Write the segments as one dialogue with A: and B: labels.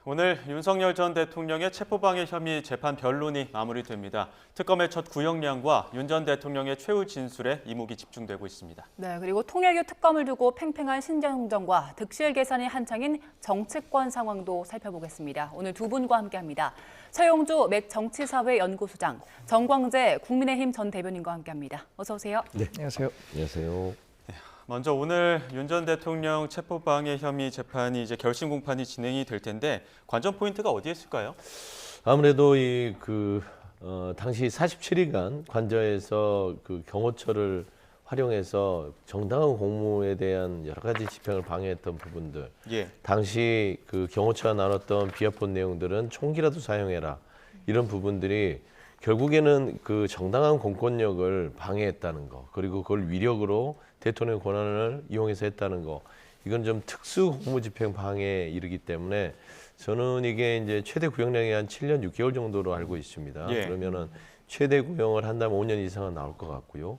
A: 오늘 윤석열 전 대통령의 체포방해 혐의 재판 변론이 마무리됩니다. 특검의 첫 구형량과 윤 전 대통령의 최후 진술에 이목이 집중되고 있습니다.
B: 네, 그리고 통일교 특검을 두고 팽팽한 신정전과 득실 계산이 한창인 정치권 상황도 살펴보겠습니다. 오늘 두 분과 함께합니다. 최용주 맥 정치사회 연구소장, 정광재 국민의힘 전 대변인과 함께합니다. 어서 오세요.
C: 네, 안녕하세요.
D: 안녕하세요.
A: 먼저 오늘 윤 전 대통령 체포방해 혐의 재판이 이제 결심 공판이 진행이 될 텐데 관전 포인트가 어디에 있을까요?
D: 아무래도 당시 47일간 관저에서 그 경호처를 활용해서 정당한 공무에 대한 여러 가지 집행을 방해했던 부분들.
A: 예.
D: 당시 그 경호처가 나눴던 비합본 내용들은 총기라도 사용해라. 이런 부분들이 결국에는 그 정당한 공권력을 방해했다는 거, 그리고 그걸 위력으로 대통령 권한을 이용해서 했다는 거, 이건 좀 특수 공무집행 방해에 이르기 때문에 저는 이게 이제 최대 구형량이 한 7년 6개월 정도로 알고 있습니다.
A: 예.
D: 그러면은 최대 구형을 한다면 5년 이상은 나올 것 같고요.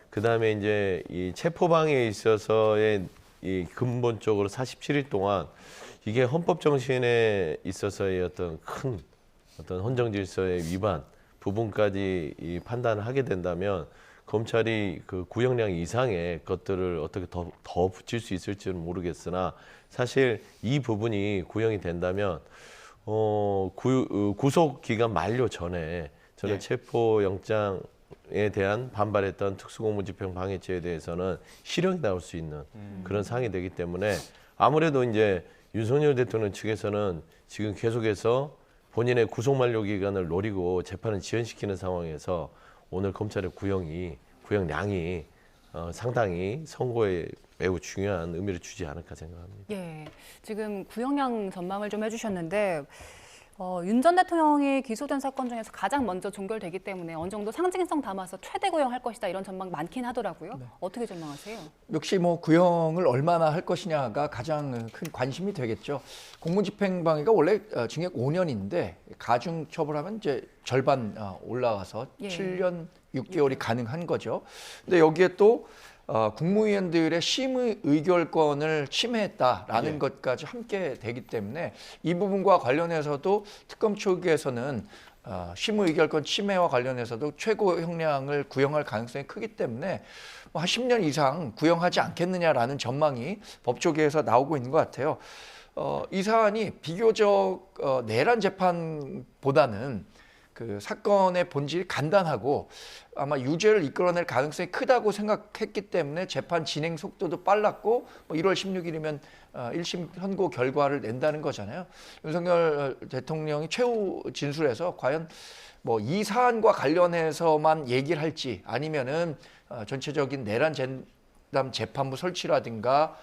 D: 그 다음에 이제 이 체포방해에 있어서의 이 근본적으로 47일 동안 이게 헌법 정신에 있어서의 어떤 큰 어떤 헌정 질서의 위반 부분까지 이 판단을 하게 된다면 검찰이 그 구형량 이상의 것들을 어떻게 더 붙일 수 있을지는 모르겠으나 사실 이 부분이 구형이 된다면 구속 기간 만료 전에 저는
A: 예.
D: 체포영장에 대한 반발했던 특수공무집행 방해죄에 대해서는 실형이 나올 수 있는 그런 상황이 되기 때문에 아무래도 이제 윤석열 대통령 측에서는 지금 계속해서 본인의 구속 만료 기간을 노리고 재판을 지연시키는 상황에서 오늘 검찰의 구형량이 상당히 선고에 매우 중요한 의미를 주지 않을까 생각합니다.
B: 예, 지금 구형량 전망을 좀 해주셨는데 윤 전 대통령이 기소된 사건 중에서 가장 먼저 종결되기 때문에 어느 정도 상징성 담아서 최대 구형할 것이다 이런 전망 많긴 하더라고요.
C: 네.
B: 어떻게 전망하세요?
C: 역시 뭐 구형을 얼마나 할 것이냐가 가장 큰 관심이 되겠죠. 공무집행방해가 원래 징역 5년인데 가중 처벌하면 이제 절반 올라가서
B: 예.
C: 7년 6개월이 가능한 거죠. 근데 여기에 또 국무위원들의 심의 의결권을 침해했다라는
A: 예.
C: 것까지 함께 되기 때문에 이 부분과 관련해서도 특검 측에서는 심의 의결권 침해와 관련해서도 최고 형량을 구형할 가능성이 크기 때문에 뭐 한 10년 이상 구형하지 않겠느냐라는 전망이 법조계에서 나오고 있는 것 같아요. 이 사안이 비교적 내란 재판보다는 그 사건의 본질이 간단하고 아마 유죄를 이끌어낼 가능성이 크다고 생각했기 때문에 재판 진행 속도도 빨랐고 뭐 1월 16일이면 1심 선고 결과를 낸다는 거잖아요. 윤석열 대통령이 최후 진술에서 과연 뭐 이 사안과 관련해서만 얘기를 할지 아니면은 전체적인 내란 전담 재판부 설치라든가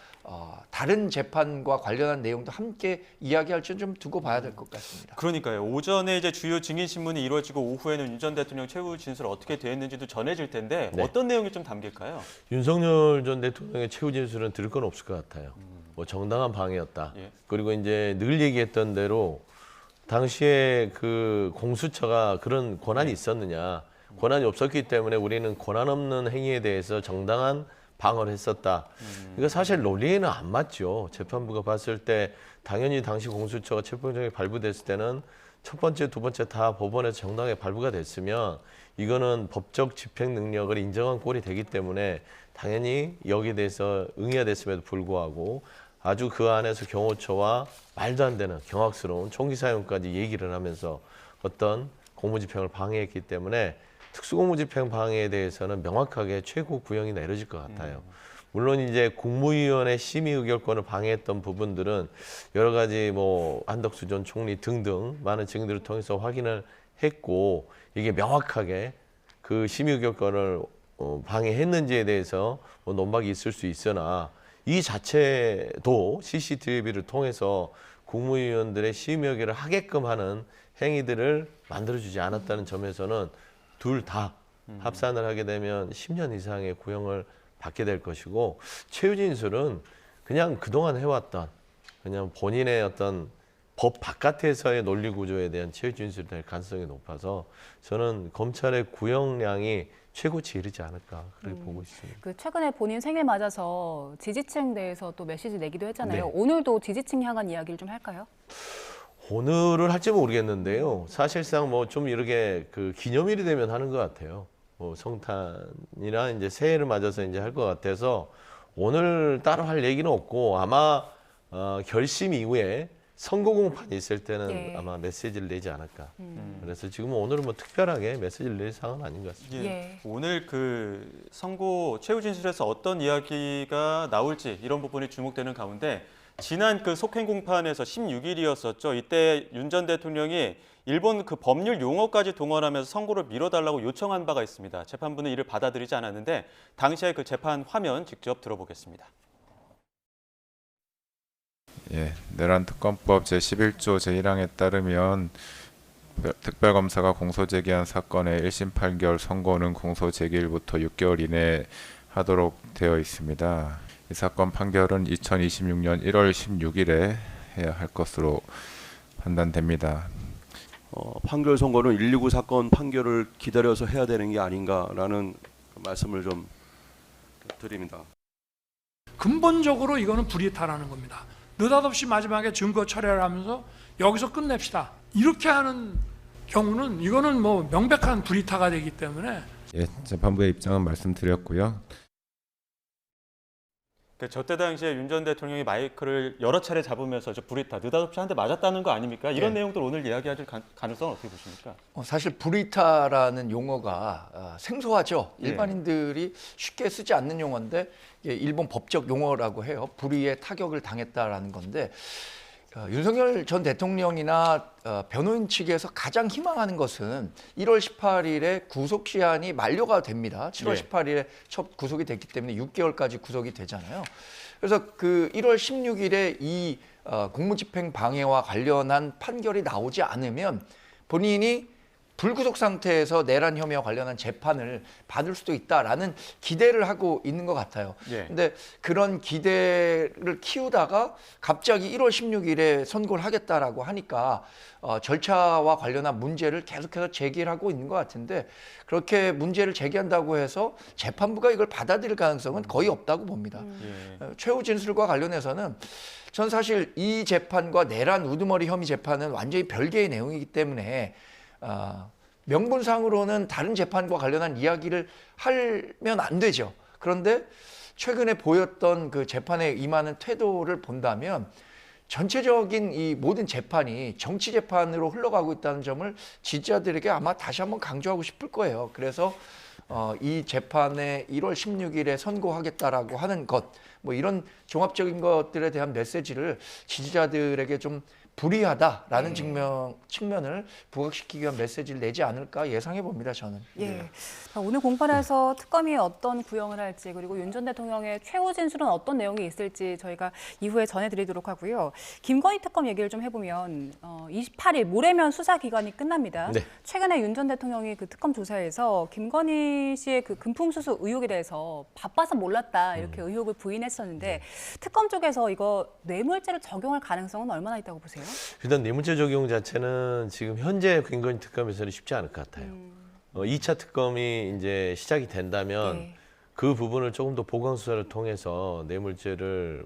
C: 다른 재판과 관련한 내용도 함께 이야기할지는 좀 두고 봐야 될 것 같습니다.
A: 그러니까요. 오전에 이제 주요 증인 신문이 이루어지고 오후에는 윤 전 대통령 최후 진술 어떻게 되었는지도 전해질 텐데
D: 네.
A: 어떤 내용이 좀 담길까요?
D: 윤석열 전 대통령의 최후 진술은 들을 건 없을 것 같아요. 뭐 정당한 방해였다.
A: 예.
D: 그리고 이제 늘 얘기했던 대로 당시에 그 공수처가 그런 권한이 있었느냐. 권한이 없었기 때문에 우리는 권한 없는 행위에 대해서 정당한 방어를 했었다. 이거 사실 논리에는 안 맞죠. 재판부가 봤을 때 당연히 당시 공수처가 체포영장이 발부됐을 때는 첫 번째, 두 번째 다 법원에서 정당하게 발부가 됐으면 이거는 법적 집행 능력을 인정한 꼴이 되기 때문에 당연히 여기에 대해서 응해야 됐음에도 불구하고 아주 그 안에서 경호처와 말도 안 되는 경악스러운 총기 사용까지 얘기를 하면서 어떤 공무집행을 방해했기 때문에 특수공무집행 방해에 대해서는 명확하게 최고 구형이 내려질 것 같아요. 물론 이제 국무위원회 심의 의결권을 방해했던 부분들은 여러 가지 뭐 한덕수 전 총리 등등 많은 증인들을 통해서 확인을 했고 이게 명확하게 그 심의 의결권을 방해했는지에 대해서 뭐 논박이 있을 수 있으나 이 자체도 CCTV를 통해서 국무위원들의 심의 의결을 하게끔 하는 행위들을 만들어주지 않았다는 점에서는 둘 다 합산을 하게 되면 10년 이상의 구형을 받게 될 것이고 최후 진술은 그냥 그동안 해왔던 그냥 본인의 어떤 법 바깥에서의 논리 구조에 대한 최후 진술이 될 가능성이 높아서 저는 검찰의 구형량이 최고치에 이르지 않을까 그렇게 보고 있습니다.
B: 그 최근에 본인 생일 맞아서 지지층 대해서 또 메시지 내기도 했잖아요.
D: 네.
B: 오늘도 지지층 향한 이야기를 좀 할까요?
D: 오늘을 할지 모르겠는데요. 사실상 뭐 좀 이렇게 그 기념일이 되면 하는 것 같아요. 뭐 성탄이나 이제 새해를 맞아서 이제 할 것 같아서 오늘 따로 할 얘기는 없고 아마 결심 이후에 선거 공판이 있을 때는
B: 예.
D: 아마 메시지를 내지 않을까. 그래서 지금 오늘은 뭐 특별하게 메시지를 낼 상황은 아닌 것 같습니다.
A: 예.
B: 예.
A: 오늘 그 선고 최후 진술에서 어떤 이야기가 나올지 이런 부분이 주목되는 가운데 지난 그 속행 공판에서 16일이었었죠. 이때 윤 전 대통령이 일본 그 법률 용어까지 동원하면서 선고를 미뤄달라고 요청한 바가 있습니다. 재판부는 이를 받아들이지 않았는데 당시의 그 재판 화면 직접 들어보겠습니다.
E: 예, 내란 특검법 제11조 제1항에 따르면 특별검사가 공소 제기한 사건의 1심 판결 선고는 공소 제기일부터 6개월 이내에 하도록 되어 있습니다. 이 사건 판결은 2026년 1월 16일에 해야 할 것으로 판단됩니다.
F: 판결 선고는 119 사건 판결을 기다려서 해야 되는 게 아닌가라는 말씀을 좀 드립니다.
G: 근본적으로 이거는 불이탈하는 겁니다. 느닷없이 마지막에 증거 철회를 하면서 여기서 끝냅시다. 이렇게 하는 경우는 이거는 뭐 명백한 불이타가 되기 때문에
E: 예, 재판부의 입장은 말씀드렸고요.
A: 저때 당시에 윤 전 대통령이 마이크를 여러 차례 잡으면서 불이타, 느닷없이 한 대 맞았다는 거 아닙니까? 이런
C: 네.
A: 내용들 오늘 이야기할 가능성은 어떻게 보십니까?
C: 사실 불이타라는 용어가 생소하죠.
A: 예.
C: 일반인들이 쉽게 쓰지 않는 용어인데 일본 법적 용어라고 해요. 불의의 타격을 당했다라는 건데 윤석열 전 대통령이나 변호인 측에서 가장 희망하는 것은 1월 18일에 구속 시한이 만료가 됩니다. 7월
A: 예.
C: 18일에 첫 구속이 됐기 때문에 6개월까지 구속이 되잖아요. 그래서 그 1월 16일에 이 공무집행 방해와 관련한 판결이 나오지 않으면 본인이 불구속 상태에서 내란 혐의와 관련한 재판을 받을 수도 있다라는 기대를 하고 있는 것 같아요.
A: 예.
C: 근데 그런 기대를 키우다가 갑자기 1월 16일에 선고를 하겠다라고 하니까 절차와 관련한 문제를 계속해서 제기를 하고 있는 것 같은데 그렇게 문제를 제기한다고 해서 재판부가 이걸 받아들일 가능성은 거의 없다고 봅니다.
A: 예.
C: 최후 진술과 관련해서는 전 사실 이 재판과 내란 우두머리 혐의 재판은 완전히 별개의 내용이기 때문에 명분상으로는 다른 재판과 관련한 이야기를 하면 안 되죠. 그런데 최근에 보였던 그 재판에 임하는 태도를 본다면 전체적인 이 모든 재판이 정치 재판으로 흘러가고 있다는 점을 지지자들에게 아마 다시 한번 강조하고 싶을 거예요. 그래서 이 재판에 1월 16일에 선고하겠다라고 하는 것, 뭐 이런 종합적인 것들에 대한 메시지를 지지자들에게 좀 불이하다라는 측면을 부각시키기 위한 메시지를 내지 않을까 예상해 봅니다, 저는.
B: 예. 오늘 공판에서 특검이 어떤 구형을 할지 그리고 윤 전 대통령의 최후 진술은 어떤 내용이 있을지 저희가 이후에 전해드리도록 하고요. 김건희 특검 얘기를 좀 해보면 28일 모레면 수사 기간이 끝납니다.
D: 네.
B: 최근에 윤 전 대통령이 그 특검 조사에서 김건희 씨의 그 금품수수 의혹에 대해서 바빠서 몰랐다 이렇게 의혹을 부인했었는데 특검 쪽에서 이거 뇌물죄를 적용할 가능성은 얼마나 있다고 보세요?
D: 일단 뇌물죄 적용 자체는 지금 현재 김건희 특검에서는 쉽지 않을 것 같아요. 2차 특검이 이제 시작이 된다면
B: 네.
D: 그 부분을 조금 더 보강 수사를 통해서 뇌물죄를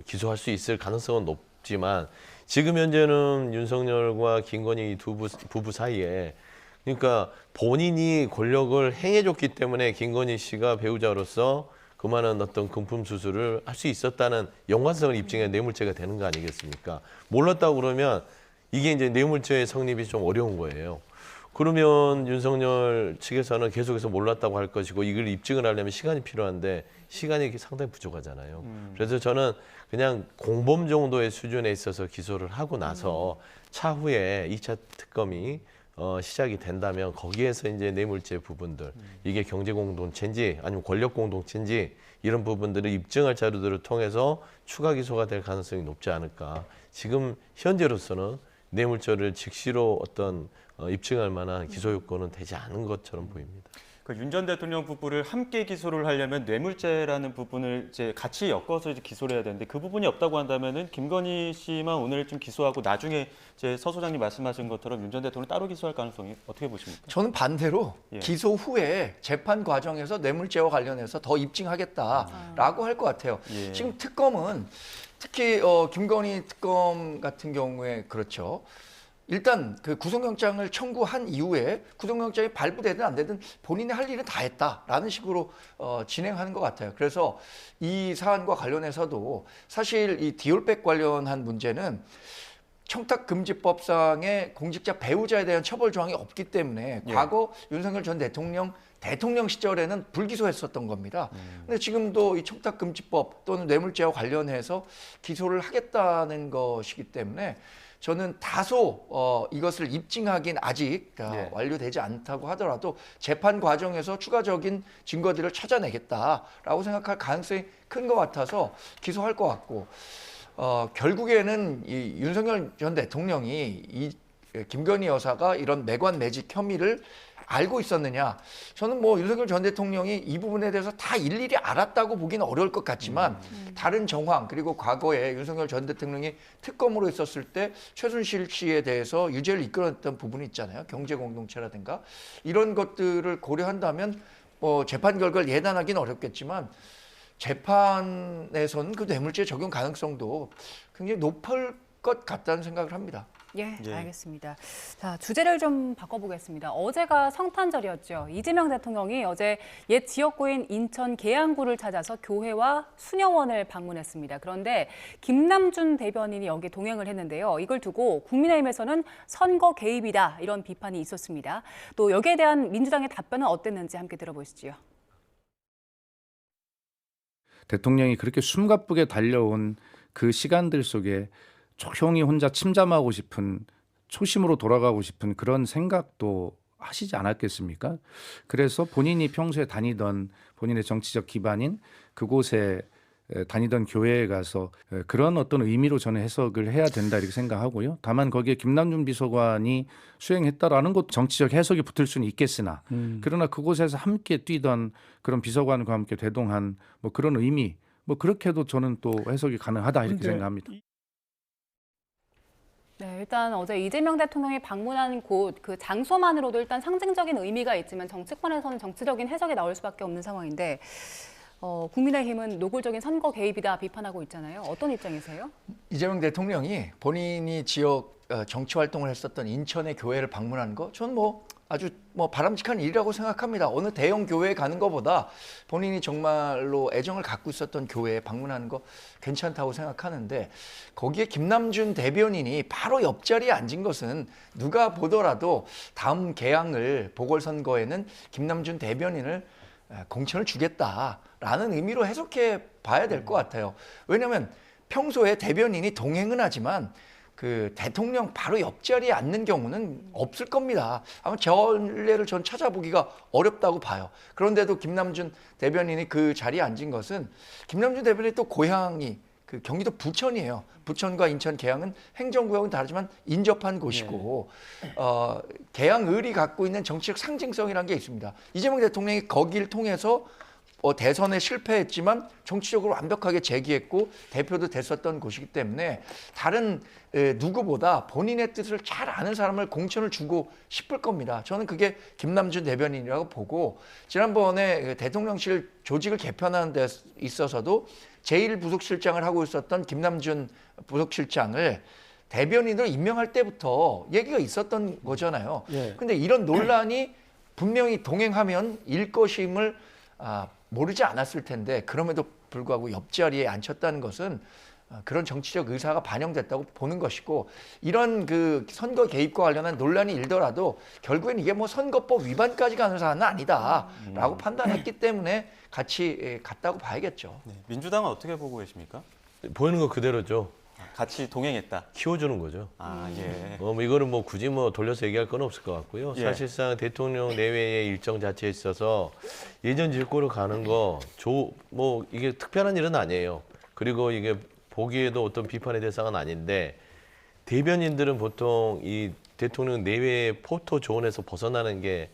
D: 기소할 수 있을 가능성은 높지만 지금 현재는 윤석열과 김건희 부부 사이에 그러니까 본인이 권력을 행해줬기 때문에 김건희 씨가 배우자로서 그만한 어떤 금품 수수를 할 수 있었다는 연관성을 입증해 뇌물죄가 되는 거 아니겠습니까? 몰랐다고 그러면 이게 이제 뇌물죄의 성립이 좀 어려운 거예요. 그러면 윤석열 측에서는 계속해서 몰랐다고 할 것이고 이걸 입증을 하려면 시간이 필요한데 시간이 상당히 부족하잖아요. 그래서 저는 그냥 공범 정도의 수준에 있어서 기소를 하고 나서 차후에 2차 특검이 시작이 된다면 거기에서 이제 뇌물죄 부분들 이게 경제공동체인지 아니면 권력공동체인지 이런 부분들을 입증할 자료들을 통해서 추가 기소가 될 가능성이 높지 않을까. 지금 현재로서는 뇌물죄를 즉시로 어떤 입증할 만한 기소 요건은 되지 않은 것처럼 보입니다.
A: 그 윤 전 대통령 부부를 함께 기소를 하려면 뇌물죄라는 부분을 이제 같이 엮어서 이제 기소를 해야 되는데 그 부분이 없다고 한다면은 김건희 씨만 오늘 좀 기소하고 나중에 이제 서 소장님 말씀하신 것처럼 윤 전 대통령 따로 기소할 가능성이 어떻게 보십니까?
C: 저는 반대로
A: 예.
C: 기소 후에 재판 과정에서 뇌물죄와 관련해서 더 입증하겠다라고 할 것 같아요.
A: 예.
C: 지금 특검은 특히 김건희 특검 같은 경우에 그렇죠. 일단 그 구속영장을 청구한 이후에 구속영장이 발부되든 안 되든 본인이 할 일은 다 했다라는 식으로 진행하는 것 같아요. 그래서 이 사안과 관련해서도 사실 이 디올백 관련한 문제는 청탁금지법상의 공직자 배우자에 대한 처벌 조항이 없기 때문에 과거 윤석열 전 대통령 시절에는 불기소했었던 겁니다. 근데 지금도 이 청탁금지법 또는 뇌물죄와 관련해서 기소를 하겠다는 것이기 때문에 저는 다소 이것을 입증하긴 아직 완료되지 않다고 하더라도 재판 과정에서 추가적인 증거들을 찾아내겠다라고 생각할 가능성이 큰 것 같아서 기소할 것 같고 결국에는 이 윤석열 전 대통령이 이 김건희 여사가 이런 매관매직 혐의를 알고 있었느냐? 저는 뭐 윤석열 전 대통령이 이 부분에 대해서 다 일일이 알았다고 보기는 어려울 것 같지만 다른 정황 그리고 과거에 윤석열 전 대통령이 특검으로 있었을 때 최순실 씨에 대해서 유죄를 이끌어냈던 부분이 있잖아요. 경제 공동체라든가 이런 것들을 고려한다면 뭐 재판 결과를 예단하기는 어렵겠지만 재판에서는 그 뇌물죄 적용 가능성도 굉장히 높을 것 같다는 생각을 합니다.
B: 예, 알겠습니다. 자, 주제를 좀 바꿔보겠습니다. 어제가 성탄절이었죠. 이재명 대통령이 어제 옛 지역구인 인천 계양구를 찾아서 교회와 수녀원을 방문했습니다. 그런데 김남준 대변인이 여기에 동행을 했는데요. 이걸 두고 국민의힘에서는 선거 개입이다 이런 비판이 있었습니다. 또 여기에 대한 민주당의 답변은 어땠는지 함께 들어보시죠.
H: 대통령이 그렇게 숨가쁘게 달려온 그 시간들 속에 조용히 혼자 침잠하고 싶은 초심으로 돌아가고 싶은 그런 생각도 하시지 않았겠습니까? 그래서 본인이 평소에 다니던 본인의 정치적 기반인 그곳에 다니던 교회에 가서 그런 어떤 의미로 저는 해석을 해야 된다 이렇게 생각하고요. 다만 거기에 김남준 비서관이 수행했다라는 것도 정치적 해석이 붙을 수는 있겠으나 그러나 그곳에서 함께 뛰던 그런 비서관과 함께 대동한 뭐 그런 의미 뭐 그렇게도 저는 또 해석이 가능하다 이렇게 생각합니다.
B: 네, 일단 어제 이재명 대통령이 방문한 곳 그 장소만으로도 일단 상징적인 의미가 있지만 정치권에서는 정치적인 해석이 나올 수밖에 없는 상황인데 국민의힘은 노골적인 선거 개입이다 비판하고 있잖아요. 어떤 입장이세요?
C: 이재명 대통령이 본인이 지역 정치 활동을 했었던 인천의 교회를 방문한 거 저는 뭐 아주 바람직한 일이라고 생각합니다. 어느 대형 교회에 가는 것보다 본인이 정말로 애정을 갖고 있었던 교회에 방문하는 거 괜찮다고 생각하는데 거기에 김남준 대변인이 바로 옆자리에 앉은 것은 누가 보더라도 다음 개항을 보궐선거에는 김남준 대변인을 공천을 주겠다라는 의미로 해석해 봐야 될 것 같아요. 왜냐하면 평소에 대변인이 동행은 하지만 그 대통령 바로 옆자리에 앉는 경우는 없을 겁니다. 아마 전례를 전 찾아보기가 어렵다고 봐요. 그런데도 김남준 대변인이 그 자리에 앉은 것은 김남준 대변인이 또 고향이 그 경기도 부천이에요. 부천과 인천 계양은 행정구역은 다르지만 인접한 곳이고 계양을이 갖고 있는 정치적 상징성이라는 게 있습니다. 이재명 대통령이 거기를 통해서 대선에 실패했지만 정치적으로 완벽하게 재기했고 대표도 됐었던 곳이기 때문에 다른 누구보다 본인의 뜻을 잘 아는 사람을 공천을 주고 싶을 겁니다. 저는 그게 김남준 대변인이라고 보고 지난번에 대통령실 조직을 개편하는 데 있어서도 제1부속실장을 하고 있었던 김남준 부속실장을 대변인으로 임명할 때부터 얘기가 있었던 거잖아요. 근데 이런 논란이 분명히 동행하면 일 것임을 모르지 않았을 텐데 그럼에도 불구하고 옆자리에 앉혔다는 것은 그런 정치적 의사가 반영됐다고 보는 것이고 이런 그 선거 개입과 관련한 논란이 일더라도 결국엔 이게 뭐 선거법 위반까지 가는 사안은 아니다라고 판단했기 때문에 같이 갔다고 봐야겠죠.
A: 네, 민주당은 어떻게 보고 계십니까?
D: 보이는 거 그대로죠.
A: 같이 동행했다.
D: 키워주는 거죠.
A: 예.
D: 뭐 이거는 뭐 굳이 돌려서 얘기할 건 없을 것 같고요.
A: 예.
D: 사실상 대통령 내외의 일정 자체에 있어서 예전 질고로 가는 거 뭐 이게 특별한 일은 아니에요. 그리고 이게 보기에도 어떤 비판의 대상은 아닌데 대변인들은 보통 이 대통령 내외의 포토 존에서 벗어나는 게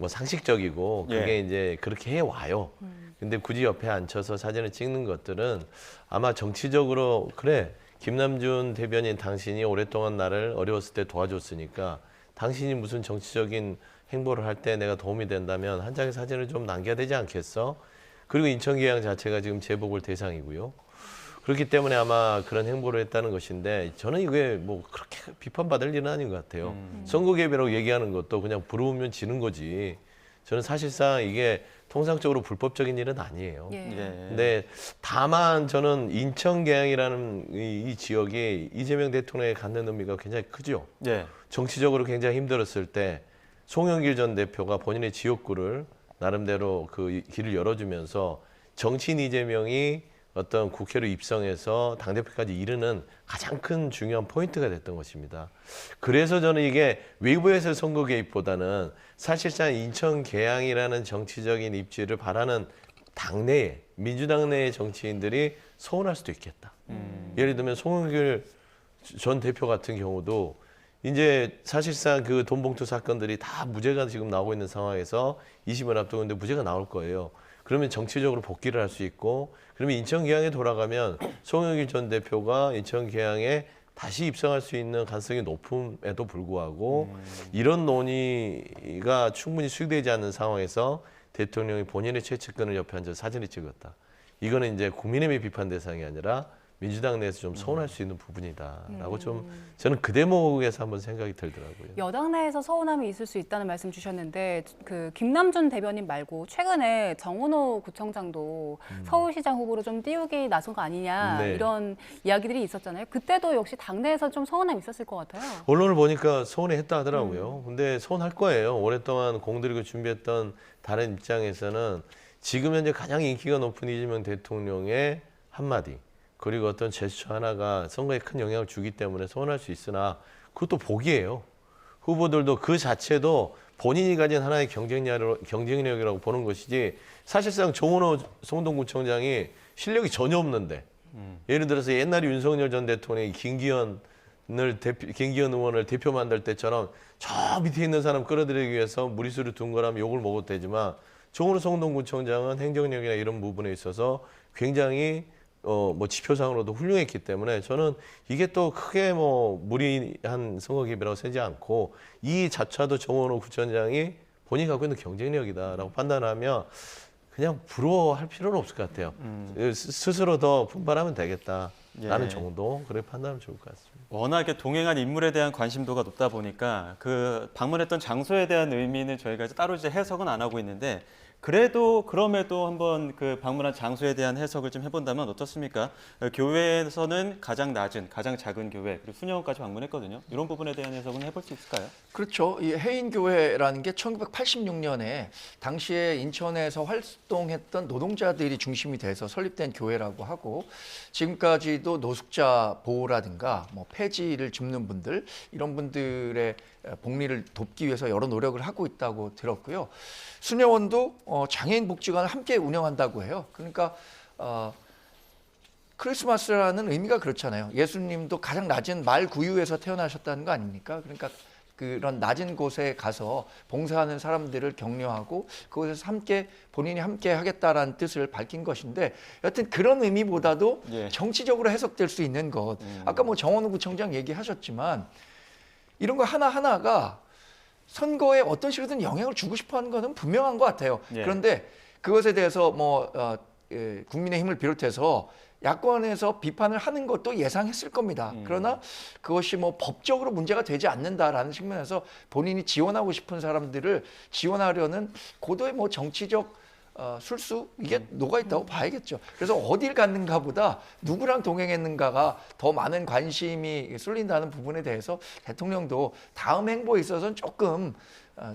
D: 뭐 상식적이고 그게 이제 그렇게 해 와요. 근데 굳이 옆에 앉혀서 사진을 찍는 것들은 아마 정치적으로 그래 김남준 대변인 당신이 오랫동안 나를 어려웠을 때 도와줬으니까 당신이 무슨 정치적인 행보를 할 때 내가 도움이 된다면 한 장의 사진을 좀 남겨야 되지 않겠어? 그리고 인천계양 자체가 지금 재보궐 대상이고요. 그렇기 때문에 아마 그런 행보를 했다는 것인데 저는 이게 뭐 그렇게 비판받을 일은 아닌 것 같아요. 선거 개입이라고 얘기하는 것도 그냥 부러우면 지는 거지. 저는 사실상 이게 통상적으로 불법적인 일은 아니에요.
B: 예.
D: 근데 다만 저는 인천 계양이라는 이 지역이 이재명 대통령이 갖는 의미가 굉장히 크죠.
A: 예.
D: 정치적으로 굉장히 힘들었을 때 송영길 전 대표가 본인의 지역구를 나름대로 그 길을 열어주면서 정치인 이재명이 어떤 국회로 입성해서 당대표까지 이르는 가장 큰 중요한 포인트가 됐던 것입니다. 그래서 저는 이게 외부에서 선거 개입보다는 사실상 인천 계양이라는 정치적인 입지를 바라는 당내에 민주당 내의 정치인들이 서운할 수도 있겠다. 예를 들면 송영길 전 대표 같은 경우도 이제 사실상 그 돈봉투 사건들이 다 무죄가 지금 나오고 있는 상황에서 2심을 앞두고 있는데 무죄가 나올 거예요. 그러면 정치적으로 복귀를 할 수 있고 그러면 인천 계양에 돌아가면 송영길 전 대표가 인천 계양에 다시 입성할 수 있는 가능성이 높음에도 불구하고 이런 논의가 충분히 수용되지 않는 상황에서 대통령이 본인의 최측근을 옆에 앉아서 사진을 찍었다. 이거는 이제 국민의힘의 비판 대상이 아니라 민주당 내에서 좀 서운할 수 있는 부분이다라고 좀 저는 그 대목에서 한번 생각이 들더라고요.
B: 여당 내에서 서운함이 있을 수 있다는 말씀 주셨는데 그 김남준 대변인 말고 최근에 정은호 구청장도 서울시장 후보로 좀 띄우기 나선 거 아니냐
D: 네.
B: 이런 이야기들이 있었잖아요. 그때도 역시 당내에서 좀 서운함이 있었을 것 같아요.
D: 언론을 보니까 서운해했다 하더라고요. 근데 서운할 거예요. 오랫동안 공들이고 준비했던 다른 입장에서는 지금 현재 가장 인기가 높은 이재명 대통령의 한마디 그리고 어떤 제스처 하나가 선거에 큰 영향을 주기 때문에 서운할 수 있으나 그것도 복이에요. 후보들도 그 자체도 본인이 가진 하나의 경쟁력이라고 보는 것이지 사실상 정은호 성동구청장이 실력이 전혀 없는데 예를 들어서 옛날에 윤석열 전 대통령이 김기현 의원을 대표 만들 때처럼 저 밑에 있는 사람 끌어들이기 위해서 무리수를 둔 거라면 욕을 먹어도 되지만 정은호 성동구청장은 행정력이나 이런 부분에 있어서 굉장히 뭐 지표상으로도 훌륭했기 때문에 저는 이게 또 크게 뭐 무리한 선거 개입이라고 세지 않고 이 자체도 정원호 구청장이 본인이 갖고 있는 경쟁력이다라고 판단하면 그냥 부러워할 필요는 없을 것 같아요. 스스로 더 분발하면 되겠다라는 정도 그렇게 판단하면 좋을 것 같습니다.
A: 워낙에 동행한 인물에 대한 관심도가 높다 보니까 그 방문했던 장소에 대한 의미는 저희가 이제 따로 이제 해석은 안 하고 있는데 그럼에도 한번 그 방문한 장소에 대한 해석을 좀 해본다면 어떻습니까? 교회에서는 가장 낮은, 가장 작은 교회, 그리고 순회원까지 방문했거든요. 이런 부분에 대한 해석은 해볼 수 있을까요?
C: 그렇죠. 이 해인교회라는 게 1986년에 당시에 인천에서 활동했던 노동자들이 중심이 돼서 설립된 교회라고 하고 지금까지도 노숙자 보호라든가 뭐 폐지를 줍는 분들 이런 분들의 복리를 돕기 위해서 여러 노력을 하고 있다고 들었고요. 순회원도 장애인 복지관을 함께 운영한다고 해요. 그러니까 크리스마스라는 의미가 그렇잖아요. 예수님도 가장 낮은 말 구유에서 태어나셨다는 거 아닙니까? 그러니까 그런 낮은 곳에 가서 봉사하는 사람들을 격려하고 그곳에서 본인이 함께 하겠다라는 뜻을 밝힌 것인데 여튼 그런 의미보다도 정치적으로 해석될 수 있는 것. 아까 뭐 정원호 구청장 얘기하셨지만 이런 거 하나하나가 선거에 어떤 식으로든 영향을 주고 싶어하는 것은 분명한 것 같아요. 그런데 그것에 대해서 국민의힘을 비롯해서 야권에서 비판을 하는 것도 예상했을 겁니다. 그러나 그것이 뭐 법적으로 문제가 되지 않는다라는 측면에서 본인이 지원하고 싶은 사람들을 지원하려는 고도의 뭐 정치적 술수 이게 녹아 있다고 봐야겠죠. 그래서 어딜 갔는가보다 누구랑 동행했는가가 더 많은 관심이 쏠린다는 부분에 대해서 대통령도 다음 행보에 있어서는 조금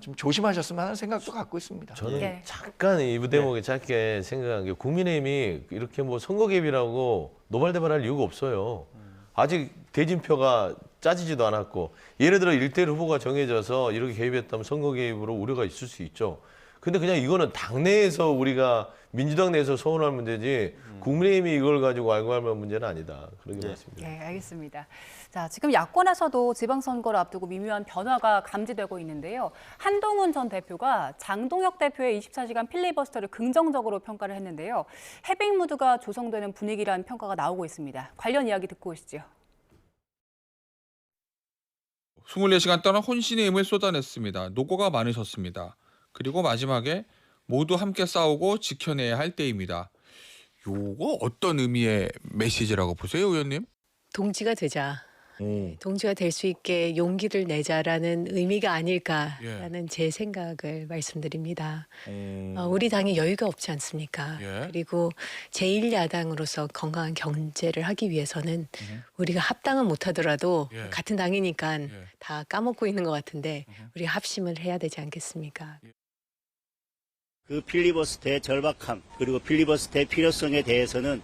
C: 좀 조심하셨으면 하는 생각도 갖고 있습니다.
D: 저는 잠깐 이 대목에 짧게 생각한 게 국민의힘이 이렇게 뭐 선거 개입이라고 노발대발할 이유가 없어요. 아직 대진표가 짜지지도 않았고 예를 들어 1대1 후보가 정해져서 이렇게 개입했다면 선거 개입으로 우려가 있을 수 있죠. 근데 그냥 이거는 당내에서 우리가 민주당 내에서 서운할 문제지 국민의힘이 이걸 가지고 알고 할 문제는 아니다. 그런 게 맞습니다.
B: 네, 알겠습니다. 자, 지금 야권에서도 지방선거를 앞두고 미묘한 변화가 감지되고 있는데요. 한동훈 전 대표가 장동혁 대표의 24시간 필리버스터를 긍정적으로 평가를 했는데요. 해빙 무드가 조성되는 분위기라는 평가가 나오고 있습니다. 관련 이야기 듣고 오시죠.
I: 24시간 동안 혼신의 힘을 쏟아냈습니다. 노고가 많으셨습니다. 그리고 마지막에 모두 함께 싸우고 지켜내야 할 때입니다. 요거 어떤 의미의 메시지라고 보세요, 의원님?
J: 동지가 되자.
I: 오.
J: 동지가 될 수 있게 용기를 내자라는 의미가 아닐까라는
I: 예.
J: 제 생각을 말씀드립니다.
I: 오.
J: 우리 당이 여유가 없지 않습니까?
I: 예.
J: 그리고 제1야당으로서 건강한 경제를 하기 위해서는 우리가 합당은 못하더라도
I: 예.
J: 같은 당이니까
I: 예.
J: 다 까먹고 있는 것 같은데 우리 합심을 해야 되지 않겠습니까?
K: 그 필리버스터의 절박함 그리고 필리버스터의 필요성에 대해서는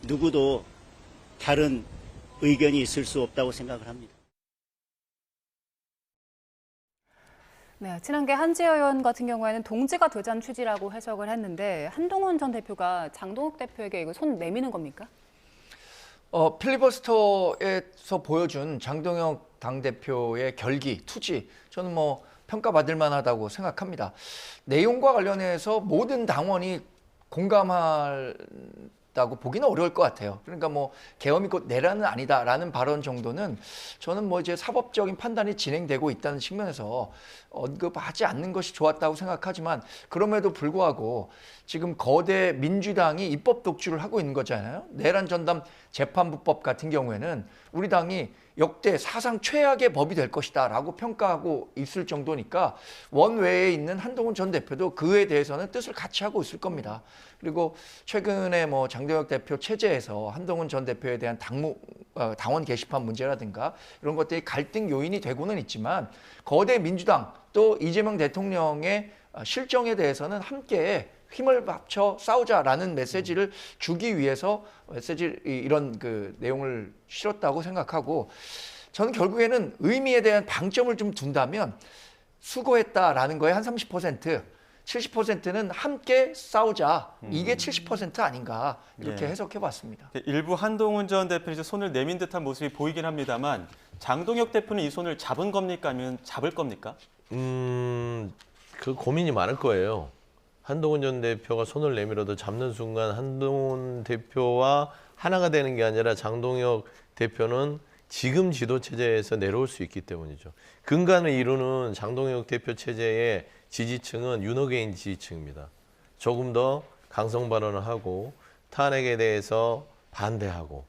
K: 누구도 다른 의견이 있을 수 없다고 생각을 합니다.
B: 네, 친한계 한지혜 의원 같은 경우에는 동지가 되자는 취지라고 해석을 했는데 한동훈 전 대표가 장동욱 대표에게 이거 손 내미는 겁니까?
C: 필리버스터에서 보여준 장동혁 당대표의 결기, 투지, 저는 뭐 평가받을 만하다고 생각합니다. 내용과 관련해서 모든 당원이 공감한다고 보기는 어려울 것 같아요. 그러니까 뭐 계엄이 곧 내란은 아니다라는 발언 정도는 저는 뭐 이제 사법적인 판단이 진행되고 있다는 측면에서 언급하지 않는 것이 좋았다고 생각하지만 그럼에도 불구하고 지금 거대 민주당이 입법 독주를 하고 있는 거잖아요. 내란 전담 재판부법 같은 경우에는 우리 당이 역대 사상 최악의 법이 될 것이다 라고 평가하고 있을 정도니까 원외에 있는 한동훈 전 대표도 그에 대해서는 뜻을 같이 하고 있을 겁니다. 그리고 최근에 뭐 장동혁 대표 체제에서 한동훈 전 대표에 대한 당원 게시판 문제라든가 이런 것들이 갈등 요인이 되고는 있지만 거대 민주당 또 이재명 대통령의 실정에 대해서는 함께 힘을 합쳐 싸우자라는 메시지를 주기 위해서 이런 그 내용을 실었다고 생각하고 저는 결국에는 의미에 대한 방점을 좀 둔다면 수고했다라는 거에 한 30%, 70%는 함께 싸우자. 이게 70% 아닌가 이렇게
A: 예.
C: 해석해봤습니다.
A: 일부 한동훈 전 대표는 이제 손을 내민 듯한 모습이 보이긴 합니다만 장동혁 대표는 이 손을 잡은 겁니까 아니면 잡을 겁니까?
D: 그 고민이 많을 거예요. 한동훈 전 대표가 손을 내밀어도 잡는 순간 한동훈 대표와 하나가 되는 게 아니라 장동혁 대표는 지금 지도 체제에서 내려올 수 있기 때문이죠. 근간을 이루는 장동혁 대표 체제의 지지층은 윤호개인 지지층입니다. 조금 더 강성 발언을 하고 탄핵에 대해서 반대하고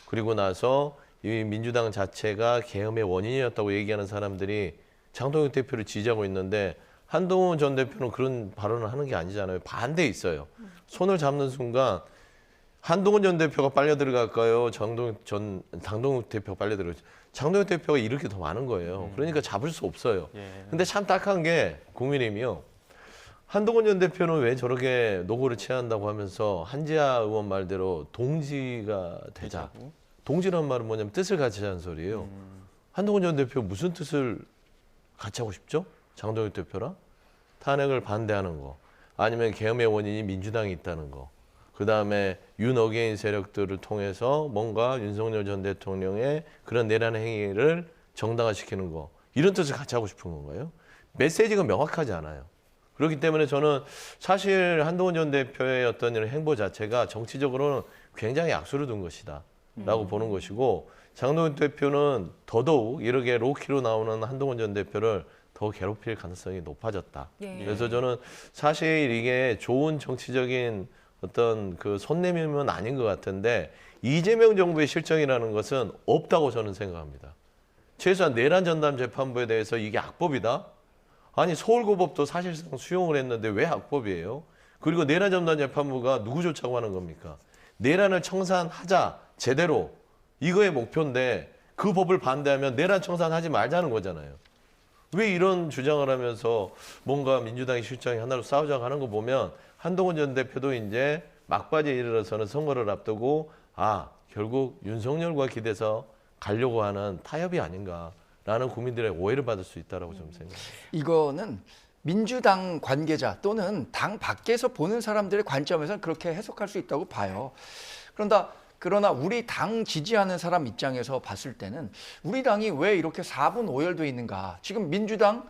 D: 그리고 나서 이 민주당 자체가 계엄의 원인이었다고 얘기하는 사람들이 장동혁 대표를 지지하고 있는데 한동훈 전 대표는 그런 발언을 하는 게 아니잖아요. 반대에 있어요. 손을 잡는 순간 한동훈 전 대표가 빨려 들어갈까요? 장동혁 대표가 빨려 들어갈까요? 장동혁 대표가 이렇게 더 많은 거예요. 그러니까 잡을 수 없어요. 근데 참 딱한 게 국민의힘이요. 한동훈 전 대표는 왜 저렇게 노고를 취한다고 하면서 한지아 의원 말대로 동지가 되자. 동지란 말은 뭐냐면 뜻을 같이 하는 소리예요. 한동훈 전 대표 무슨 뜻을 같이 하고 싶죠? 장동혁 대표랑 탄핵을 반대하는 거 아니면 계엄의 원인이 민주당이 있다는 거 그다음에 윤어게인 세력들을 통해서 뭔가 윤석열 전 대통령의 그런 내란 행위를 정당화시키는 거 이런 뜻을 같이 하고 싶은 건가요? 메시지가 명확하지 않아요. 그렇기 때문에 저는 사실 한동훈 전 대표의 어떤 이런 행보 자체가 정치적으로는 굉장히 악수를 둔 것이다 라고 보는 것이고 장동혁 대표는 더더욱 이렇게 로키로 나오는 한동훈 전 대표를 더 괴롭힐 가능성이 높아졌다.
B: 예.
D: 그래서 저는 사실 이게 좋은 정치적인 어떤 그 손내밀면 아닌 것 같은데 이재명 정부의 실정이라는 것은 없다고 저는 생각합니다. 최소한 내란 전담 재판부에 대해서 이게 악법이다? 아니 서울고법도 사실상 수용을 했는데 왜 악법이에요? 그리고 내란 전담 재판부가 누구 쫓아고 하는 겁니까? 내란을 청산하자 제대로 이거의 목표인데 그 법을 반대하면 내란 청산하지 말자는 거잖아요. 왜 이런 주장을 하면서 뭔가 민주당의 실정이 하나로 싸우자고 하는 거 보면 한동훈 전 대표도 이제 막바지에 이르러서는 선거를 앞두고 결국 윤석열과 기대서 가려고 하는 타협이 아닌가라는 국민들의 오해를 받을 수 있다고 좀 생각합니다.
C: 이거는 민주당 관계자 또는 당 밖에서 보는 사람들의 관점에서는 그렇게 해석할 수 있다고 봐요. 그러나 우리 당 지지하는 사람 입장에서 봤을 때는 우리 당이 왜 이렇게 4분 오열돼 있는가. 지금 민주당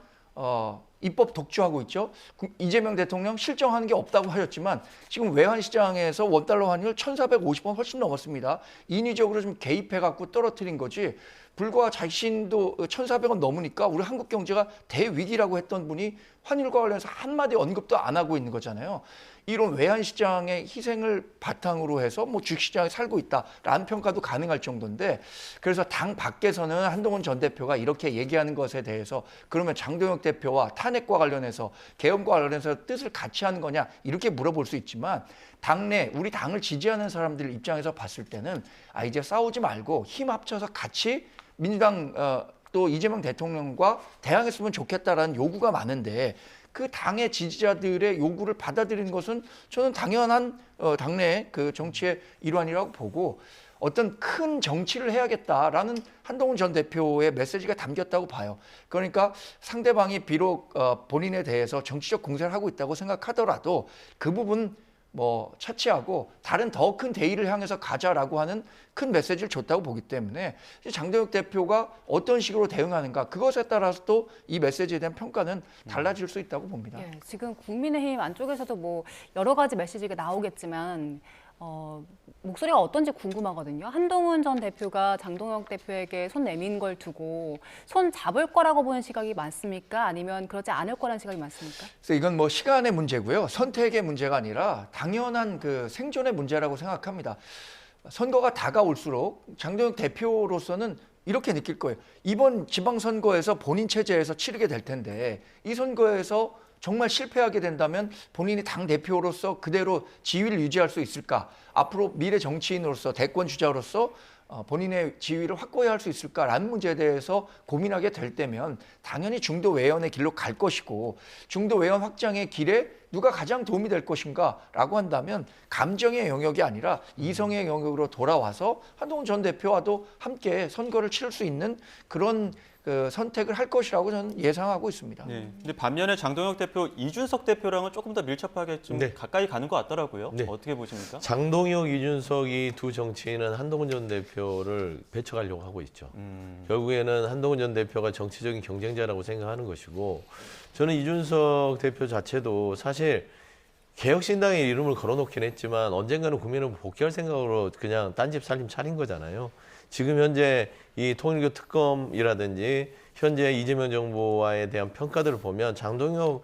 C: 입법 독주하고 있죠. 이재명 대통령 실정하는 게 없다고 하셨지만 지금 외환시장에서 원달러 환율 1,450원 훨씬 넘었습니다. 인위적으로 좀 개입해갖고 떨어뜨린 거지 불과 자신도 1,400원 넘으니까 우리 한국 경제가 대위기라고 했던 분이 환율과 관련해서 한마디 언급도 안 하고 있는 거잖아요. 이런 외환시장의 희생을 바탕으로 해서 뭐 주식시장에 살고 있다라는 평가도 가능할 정도인데, 그래서 당 밖에서는 한동훈 전 대표가 이렇게 얘기하는 것에 대해서 그러면 장동혁 대표와 탄핵과 관련해서 계엄과 관련해서 뜻을 같이 하는 거냐 이렇게 물어볼 수 있지만, 당내 우리 당을 지지하는 사람들 입장에서 봤을 때는 이제 싸우지 말고 힘 합쳐서 같이 민주당 또 이재명 대통령과 대항했으면 좋겠다라는 요구가 많은데, 그 당의 지지자들의 요구를 받아들이는 것은 저는 당연한 당내 그 정치의 일환이라고 보고, 어떤 큰 정치를 해야겠다라는 한동훈 전 대표의 메시지가 담겼다고 봐요. 그러니까 상대방이 비록 본인에 대해서 정치적 공세를 하고 있다고 생각하더라도 그 부분 뭐 차치하고 다른 더 큰 대의를 향해서 가자라고 하는 큰 메시지를 줬다고 보기 때문에 장동혁 대표가 어떤 식으로 대응하는가, 그것에 따라서 또 이 메시지에 대한 평가는 달라질 수 있다고 봅니다.
B: 예, 지금 국민의힘 안쪽에서도 뭐 여러 가지 메시지가 나오겠지만 목소리가 어떤지 궁금하거든요. 한동훈 전 대표가 장동혁 대표에게 손 내민 걸 두고 손 잡을 거라고 보는 시각이 많습니까? 아니면 그러지 않을 거라는 시각이 많습니까?
C: 그래서 이건 뭐 시간의 문제고요. 선택의 문제가 아니라 당연한 그 생존의 문제라고 생각합니다. 선거가 다가올수록 장동혁 대표로서는 이렇게 느낄 거예요. 이번 지방선거에서 본인 체제에서 치르게 될 텐데, 이 선거에서 정말 실패하게 된다면 본인이 당대표로서 그대로 지위를 유지할 수 있을까? 앞으로 미래 정치인으로서 대권 주자로서 본인의 지위를 확고히 할 수 있을까라는 문제에 대해서 고민하게 될 때면 당연히 중도 외연의 길로 갈 것이고, 중도 외연 확장의 길에 누가 가장 도움이 될 것인가라고 한다면 감정의 영역이 아니라 이성의 영역으로 돌아와서 한동훈 전 대표와도 함께 선거를 치를 수 있는 그런 그 선택을 할 것이라고 저는 예상하고 있습니다.
A: 네. 근데 반면에 장동혁 대표, 이준석 대표랑은 조금 더 밀접하게 좀
D: 네.
A: 가까이 가는 것 같더라고요.
D: 네.
A: 어떻게 보십니까?
D: 장동혁, 이준석이 두 정치인은 한동훈 전 대표를 배척하려고 하고 있죠. 결국에는 한동훈 전 대표가 정치적인 경쟁자라고 생각하는 것이고, 저는 이준석 대표 자체도 사실 개혁신당의 이름을 걸어놓긴 했지만 언젠가는 국민을 복귀할 생각으로 그냥 딴집 살림 차린 거잖아요. 지금 현재 이 통일교 특검이라든지 현재 이재명 정부와에 대한 평가들을 보면 장동혁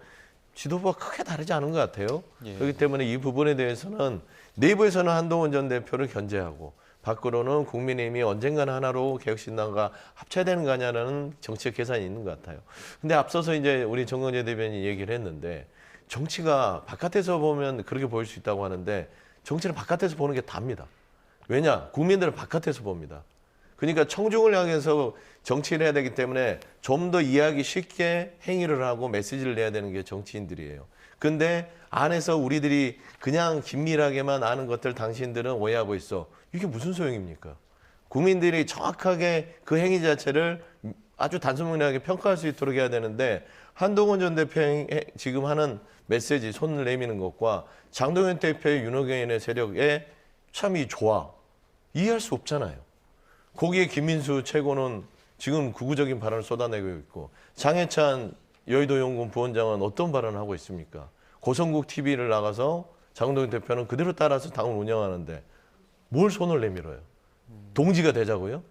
D: 지도부가 크게 다르지 않은 것 같아요.
A: 예.
D: 그렇기 때문에 이 부분에 대해서는 내부에서는 한동훈 전 대표를 견제하고, 밖으로는 국민의힘이 언젠가는 하나로 개혁신당과 합쳐야 되는 거 아니냐는 정치적 계산이 있는 것 같아요. 근데 앞서서 이제 우리 정경재 대변인이 얘기를 했는데, 정치가 바깥에서 보면 그렇게 보일 수 있다고 하는데 정치는 바깥에서 보는 게 답니다. 왜냐? 국민들은 바깥에서 봅니다. 그러니까 청중을 향해서 정치를 해야 되기 때문에 좀 더 이해하기 쉽게 행위를 하고 메시지를 내야 되는 게 정치인들이에요. 근데 안에서 우리들이 그냥 긴밀하게만 아는 것들 당신들은 오해하고 있어. 이게 무슨 소용입니까? 국민들이 정확하게 그 행위 자체를 아주 단순하게 평가할 수 있도록 해야 되는데, 한동훈 전 대표의 지금 하는 메시지, 손을 내미는 것과 장동혁 대표의 윤호경의 세력의 참 이 조화, 이해할 수 없잖아요. 거기에 김민수 최고는 지금 극우적인 발언을 쏟아내고 있고, 장해찬 여의도연구원 부원장은 어떤 발언을 하고 있습니까? 고성국 TV를 나가서 장동혁 대표는 그대로 따라서 당을 운영하는데 뭘 손을 내밀어요? 동지가 되자고요?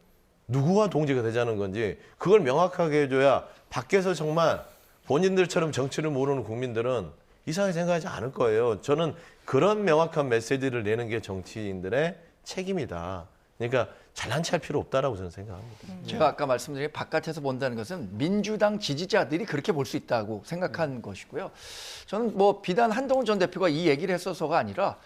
D: 누구와 동지가 되자는 건지 그걸 명확하게 해줘야 밖에서 정말 본인들처럼 정치를 모르는 국민들은 이상하게 생각하지 않을 거예요. 저는 그런 명확한 메시지를 내는 게 정치인들의 책임이다. 그러니까 잘난 체할 필요 없다라고 저는 생각합니다.
C: 제가 아까 말씀드린 바깥에서 본다는 것은 민주당 지지자들이 그렇게 볼 수 있다고 생각한 것이고요. 저는 뭐 비단 한동훈 전 대표가 이 얘기를 했어서가 아니라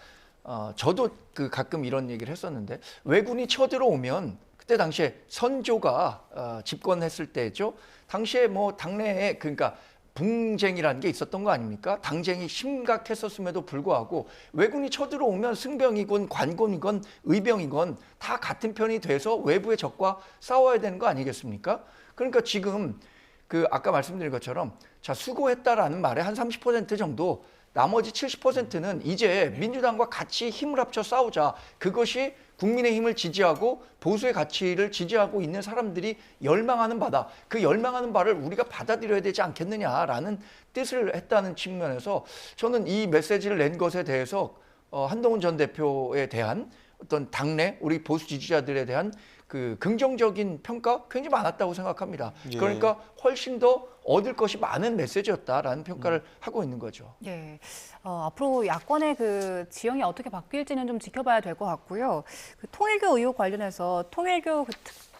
C: 저도 그 가끔 이런 얘기를 했었는데, 왜군이 쳐들어오면 그때 당시에 선조가 집권했을 때죠. 당시에 뭐 당내에 그러니까 붕쟁이라는 게 있었던 거 아닙니까? 당쟁이 심각했었음에도 불구하고 왜군이 쳐들어오면 승병이건 관군이건 의병이건 다 같은 편이 돼서 외부의 적과 싸워야 되는 거 아니겠습니까? 그러니까 지금 그 아까 말씀드린 것처럼 자 수고했다라는 말에 한 30% 정도, 나머지 70%는 이제 민주당과 같이 힘을 합쳐 싸우자. 그것이 국민의힘을 지지하고 보수의 가치를 지지하고 있는 사람들이 열망하는 바다. 그 열망하는 바를 우리가 받아들여야 되지 않겠느냐라는 뜻을 했다는 측면에서 저는 이 메시지를 낸 것에 대해서 한동훈 전 대표에 대한 어떤 당내 우리 보수 지지자들에 대한 그 긍정적인 평가 굉장히 많았다고 생각합니다.
A: 예.
C: 그러니까 훨씬 더 얻을 것이 많은 메시지였다라는 평가를 하고 있는 거죠.
B: 예. 앞으로 야권의 그 지형이 어떻게 바뀔지는 좀 지켜봐야 될 것 같고요. 그 통일교 의혹 관련해서 통일교 그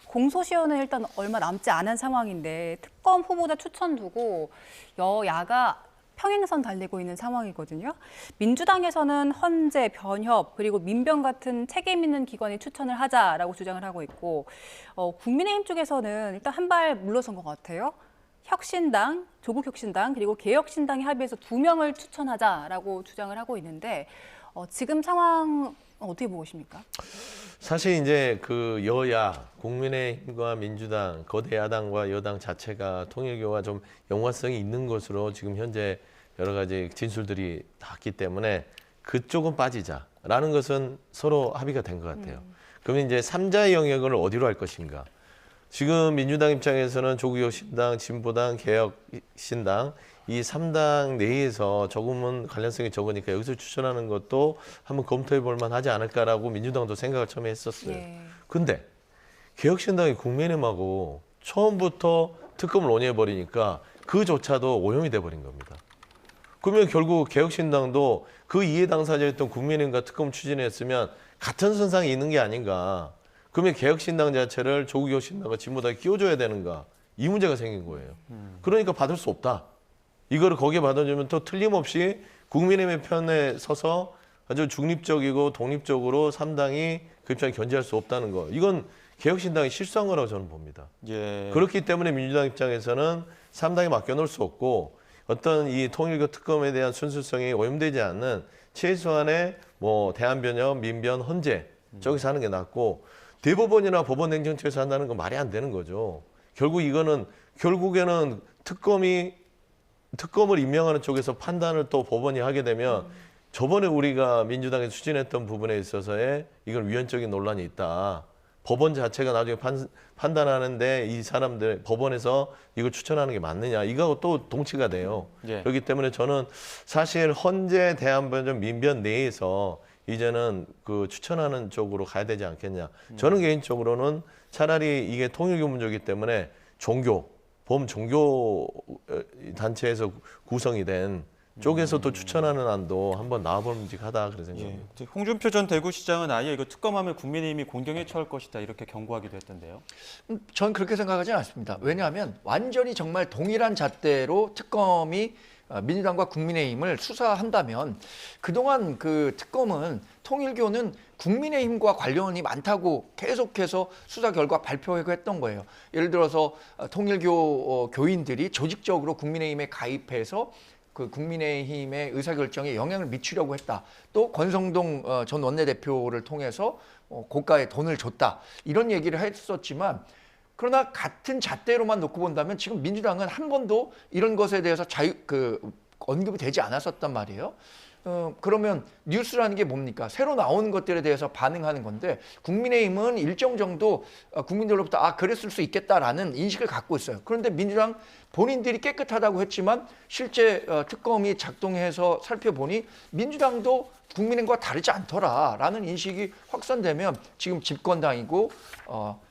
B: 공소시효는 일단 얼마 남지 않은 상황인데 특검 후보자 추천 두고 여야가 평행선 달리고 있는 상황이거든요. 민주당에서는 헌재, 변협, 그리고 민변 같은 책임 있는 기관이 추천을 하자라고 주장을 하고 있고 국민의힘 쪽에서는 일단 한 발 물러선 것 같아요. 혁신당, 조국혁신당, 그리고 개혁신당이 합의해서 2명을 추천하자라고 주장을 하고 있는데 지금 상황 어떻게 보고 계십니까?
D: 사실 이제 그 여야, 국민의힘과 민주당, 거대 야당과 여당 자체가 통일교와 좀 연관성이 있는 것으로 지금 현재 여러 가지 진술들이 나왔기 때문에 그쪽은 빠지자라는 것은 서로 합의가 된 것 같아요. 그러면 이제 3자의 영역을 어디로 할 것인가? 지금 민주당 입장에서는 조국혁신당, 진보당, 개혁신당 이 3당 내에서 조금은 관련성이 적으니까 여기서 추천하는 것도 한번 검토해 볼 만하지 않을까라고 민주당도 생각을 처음에 했었어요. 근데 개혁신당이 국민의힘하고 처음부터 특검을 논의해 버리니까 그조차도 오염이 돼 버린 겁니다. 그러면 결국 개혁신당도 그 이해 당사자였던 국민의힘과 특검 추진했으면 같은 선상에 있는 게 아닌가. 그러면 개혁신당 자체를 조국혁신당과 진보당이 끼워줘야 되는가. 이 문제가 생긴 거예요. 그러니까 받을 수 없다. 이거를 거기에 받아주면 또 틀림없이 국민의힘의 편에 서서 아주 중립적이고 독립적으로 3당이 그 입장에 견제할 수 없다는 거. 이건 개혁신당이 실수한 거라고 저는 봅니다.
A: 예.
D: 그렇기 때문에 민주당 입장에서는 3당에 맡겨놓을 수 없고 어떤 이 통일교 특검에 대한 순수성이 오염되지 않는 최소한의 뭐 대한변협, 민변, 헌재 저기서 하는 게 낫고 대법원이나 법원행정처에서 한다는 건 말이 안 되는 거죠. 결국에는 특검을 임명하는 쪽에서 판단을 또 법원이 하게 되면 저번에 우리가 민주당에서 추진했던 부분에 있어서의 이건 위헌적인 논란이 있다. 법원 자체가 나중에 판단하는데 이 사람들 법원에서 이걸 추천하는 게 맞느냐. 이거하고 또 동치가 돼요.
A: 예.
D: 그렇기 때문에 저는 사실 헌재, 대한변협, 민변 내에서 이제는 그 추천하는 쪽으로 가야 되지 않겠냐. 저는 개인적으로는 차라리 이게 통일교 문제이기 때문에 범종교 단체에서 구성이 된 쪽에서 또 추천하는 안도 한번 나와볼만하다 그런 생각입니다.
A: 예. 홍준표 전 대구시장은 아예 이거 특검하면 국민의힘이 공경에 처할 것이다 이렇게 경고하기도 했던데요.
C: 전 그렇게 생각하지 않습니다. 왜냐하면 완전히 정말 동일한 잣대로 특검이 민주당과 국민의힘을 수사한다면 그동안 그 특검은 통일교는 국민의힘과 관련이 많다고 계속해서 수사 결과 발표하고 했던 거예요. 예를 들어서 통일교 교인들이 조직적으로 국민의힘에 가입해서 그 국민의힘의 의사결정에 영향을 미치려고 했다. 또 권성동 전 원내대표를 통해서 고가의 돈을 줬다. 이런 얘기를 했었지만 그러나 같은 잣대로만 놓고 본다면 지금 민주당은 한 번도 이런 것에 대해서 언급이 되지 않았었단 말이에요. 그러면 뉴스라는 게 뭡니까? 새로 나오는 것들에 대해서 반응하는 건데 국민의힘은 일정 정도 국민들로부터 그랬을 수 있겠다라는 인식을 갖고 있어요. 그런데 민주당 본인들이 깨끗하다고 했지만 실제 특검이 작동해서 살펴보니 민주당도 국민의힘과 다르지 않더라라는 인식이 확산되면 지금 집권당이고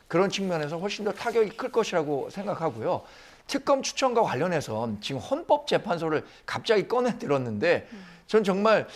C: 그런 측면에서 훨씬 더 타격이 클 것이라고 생각하고요. 특검 추천과 관련해서 지금 헌법재판소를 갑자기 꺼내 들었는데 전 정말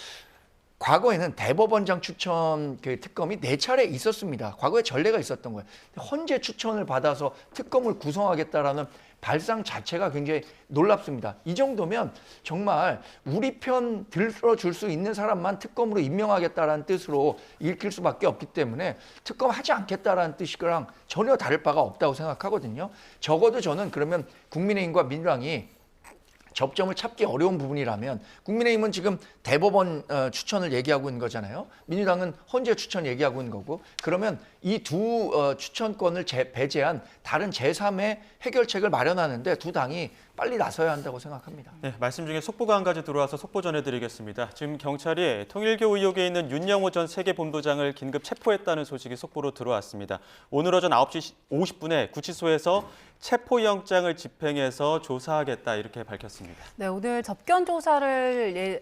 C: 과거에는 대법원장 추천 그 특검이 4차례 있었습니다. 과거에 전례가 있었던 거예요. 헌재 추천을 받아서 특검을 구성하겠다라는 발상 자체가 굉장히 놀랍습니다. 이 정도면 정말 우리 편 들어줄 수 있는 사람만 특검으로 임명하겠다라는 뜻으로 읽힐 수밖에 없기 때문에 특검하지 않겠다라는 뜻이랑 전혀 다를 바가 없다고 생각하거든요. 적어도 저는 그러면 국민의힘과 민주당이 접점을 찾기 어려운 부분이라면 국민의힘은 지금 대법원 추천을 얘기하고 있는 거잖아요. 민주당은 헌재 추천 얘기하고 있는 거고 그러면 이 두 추천권을 배제한 다른 제3의 해결책을 마련하는데 두 당이 빨리 나서야 한다고 생각합니다.
A: 네, 말씀 중에 속보가 한 가지 들어와서 속보 전해드리겠습니다. 지금 경찰이 통일교 의혹에 있는 윤영호 전 세계본부장을 긴급 체포했다는 소식이 속보로 들어왔습니다. 오늘 오전 9시 50분에 구치소에서 체포영장을 집행해서 조사하겠다 이렇게 밝혔습니다.
B: 네, 오늘 접견 조사를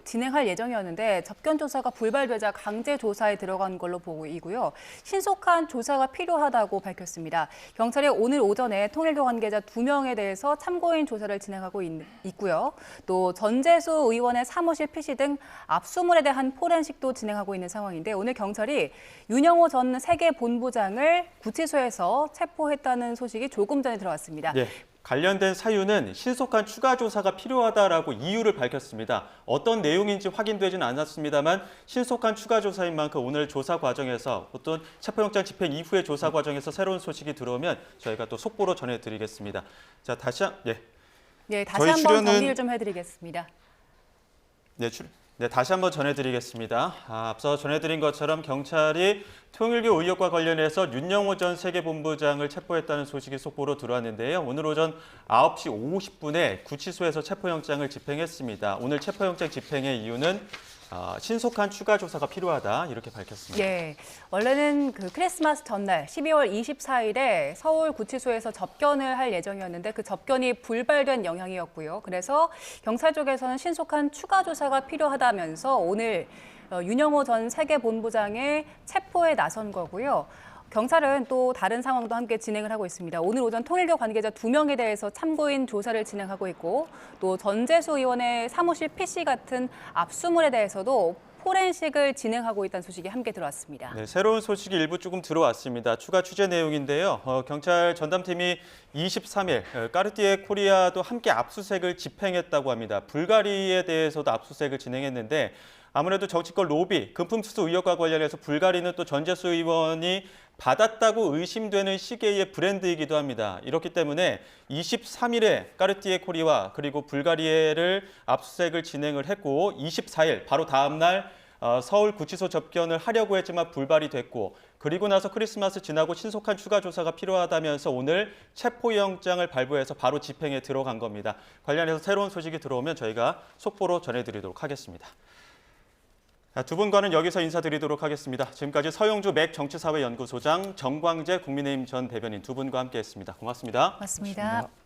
B: 진행할 예정이었는데 접견 조사가 불발되자 강제 조사에 들어간 걸로 보이고요. 신속한 조사가 필요하다고 밝혔습니다. 경찰이 오늘 오전에 통일교 관계자 2명에 대해서 참고인 조사를 진행하고 있고요. 또 전재수 의원의 사무실 PC 등 압수물에 대한 포렌식도 진행하고 있는 상황인데 오늘 경찰이 윤영호 전 세계본부장을 구치소에서 체포했다는 소식이 조금 전에 들어왔습니다.
A: 네. 관련된 사유는 신속한 추가 조사가 필요하다라고 이유를 밝혔습니다. 어떤 내용인지 확인되지는 않았습니다만 신속한 추가 조사인 만큼 오늘 조사 과정에서 어떤 체포영장 집행 이후의 조사 과정에서 새로운 소식이 들어오면 저희가 또 속보로 전해드리겠습니다. 자, 다시
B: 한번 정리를 좀 해드리겠습니다.
A: 다시 한번 전해드리겠습니다. 앞서 전해드린 것처럼 경찰이 통일교 의혹과 관련해서 윤영호 전 세계본부장을 체포했다는 소식이 속보로 들어왔는데요. 오늘 오전 9시 50분에 구치소에서 체포영장을 집행했습니다. 오늘 체포영장 집행의 이유는 신속한 추가 조사가 필요하다 이렇게 밝혔습니다.
B: 네, 원래는 그 크리스마스 전날 12월 24일에 서울 구치소에서 접견을 할 예정이었는데 그 접견이 불발된 영향이었고요. 그래서 경찰 쪽에서는 신속한 추가 조사가 필요하다면서 오늘 윤영호 전 세계본부장의 체포에 나선 거고요. 경찰은 또 다른 상황도 함께 진행을 하고 있습니다. 오늘 오전 통일교 관계자 2명에 대해서 참고인 조사를 진행하고 있고 또 전재수 의원의 사무실 PC 같은 압수물에 대해서도 포렌식을 진행하고 있다는 소식이 함께 들어왔습니다.
A: 네, 새로운 소식이 일부 조금 들어왔습니다. 추가 취재 내용인데요. 경찰 전담팀이 23일 까르띠에 코리아도 함께 압수색을 집행했다고 합니다. 불가리에 대해서도 압수색을 진행했는데 아무래도 정치권 로비, 금품 수수 의혹과 관련해서 불가리는 또 전재수 의원이 받았다고 의심되는 시계의 브랜드이기도 합니다. 이렇기 때문에 23일에 까르띠에 코리아 그리고 불가리에를 압수색을 진행을 했고 24일 바로 다음 날 서울 구치소 접견을 하려고 했지만 불발이 됐고 그리고 나서 크리스마스 지나고 신속한 추가 조사가 필요하다면서 오늘 체포영장을 발부해서 바로 집행에 들어간 겁니다. 관련해서 새로운 소식이 들어오면 저희가 속보로 전해드리도록 하겠습니다. 두 분과는 여기서 인사드리도록 하겠습니다. 지금까지 서영주 맥 정치사회연구소장, 정광재 국민의힘 전 대변인 두 분과 함께했습니다. 고맙습니다.
B: 고맙습니다.